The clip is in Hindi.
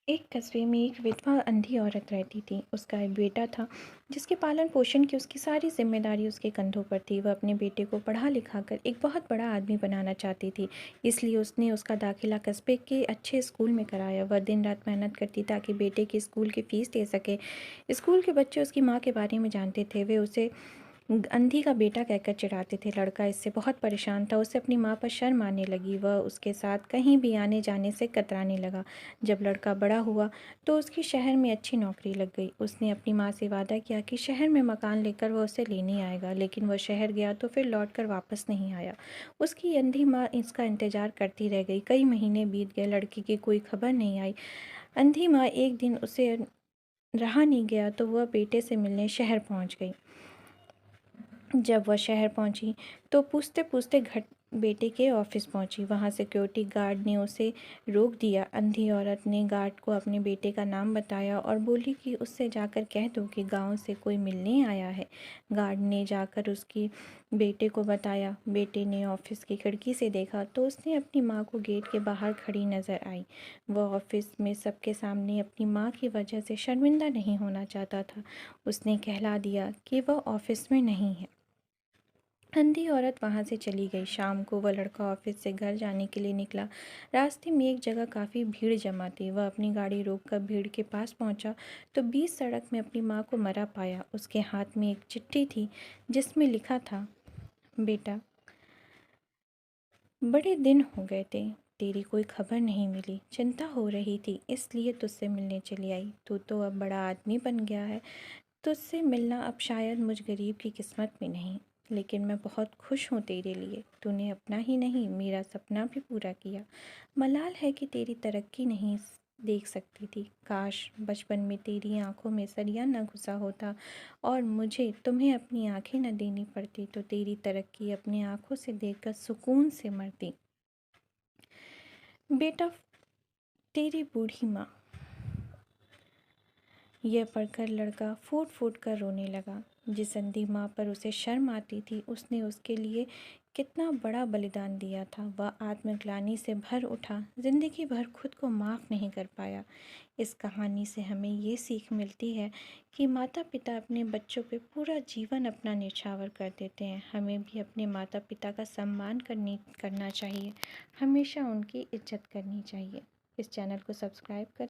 एक कस्बे में एक विधवा अंधी औरत रहती थी। उसका एक बेटा था जिसके पालन पोषण की उसकी सारी जिम्मेदारी उसके कंधों पर थी। वह अपने बेटे को पढ़ा लिखा कर एक बहुत बड़ा आदमी बनाना चाहती थी, इसलिए उसने उसका दाखिला कस्बे के अच्छे स्कूल में कराया। वह दिन रात मेहनत करती ताकि बेटे की स्कूल की फ़ीस दे सके। स्कूल के बच्चे उसकी माँ के बारे में जानते थे। वे उसे अंधी का बेटा कहकर चिढ़ाते थे। लड़का इससे बहुत परेशान था। उसे अपनी माँ पर शर्म आने लगी। वह उसके साथ कहीं भी आने जाने से कतराने लगा। जब लड़का बड़ा हुआ तो उसकी शहर में अच्छी नौकरी लग गई। उसने अपनी माँ से वादा किया कि शहर में मकान लेकर वह उसे लेने आएगा, लेकिन वह शहर गया तो फिर लौट कर वापस नहीं आया। उसकी अंधी माँ इसका इंतज़ार करती रह गई। कई महीने बीत गए, लड़की की कोई खबर नहीं आई। अंधी माँ एक दिन उसे रहा नहीं गया तो वह बेटे से मिलने शहर पहुँच गई। जब वह शहर पहुंची तो पूछते पूछते घर बेटे के ऑफिस पहुंची। वहां सिक्योरिटी गार्ड ने उसे रोक दिया। अंधी औरत ने गार्ड को अपने बेटे का नाम बताया और बोली कि उससे जाकर कह दो कि गांव से कोई मिलने आया है। गार्ड ने जाकर उसकी बेटे को बताया। बेटे ने ऑफिस की खिड़की से देखा तो उसने अपनी माँ को गेट के बाहर खड़ी नज़र आई। वह ऑफिस में सबके सामने अपनी माँ की वजह से शर्मिंदा नहीं होना चाहता था। उसने कहला दिया कि वह ऑफिस में नहीं है। अंधी औरत वहाँ से चली गई। शाम को वह लड़का ऑफिस से घर जाने के लिए निकला। रास्ते में एक जगह काफ़ी भीड़ जमा थी। वह अपनी गाड़ी रोककर भीड़ के पास पहुँचा तो बीच सड़क में अपनी माँ को मरा पाया। उसके हाथ में एक चिट्ठी थी जिसमें लिखा था, बेटा, बड़े दिन हो गए थे, तेरी कोई खबर नहीं मिली। चिंता हो रही थी इसलिए तुझसे मिलने चली आई। तू तो अब बड़ा आदमी बन गया है। तुझसे मिलना अब शायद मुझ गरीब की किस्मत में नहीं, लेकिन मैं बहुत खुश हूँ तेरे लिए। तूने अपना ही नहीं मेरा सपना भी पूरा किया। मलाल है कि तेरी तरक्की नहीं देख सकती थी। काश बचपन में तेरी आंखों में सरिया न घुसा होता और मुझे तुम्हें अपनी आंखें न देनी पड़ती तो तेरी तरक्की अपनी आंखों से देखकर सुकून से मरती। बेटा, तेरी बूढ़ी माँ। यह पढ़कर लड़का फूट फूट कर रोने लगा। जिस अंधी माँ पर उसे शर्म आती थी उसने उसके लिए कितना बड़ा बलिदान दिया था। वह आत्मग्लानि से भर उठा, जिंदगी भर खुद को माफ़ नहीं कर पाया। इस कहानी से हमें ये सीख मिलती है कि माता पिता अपने बच्चों पे पूरा जीवन अपना न्यौछावर कर देते हैं। हमें भी अपने माता पिता का सम्मान करना चाहिए, हमेशा उनकी इज्जत करनी चाहिए। इस चैनल को सब्सक्राइब करें।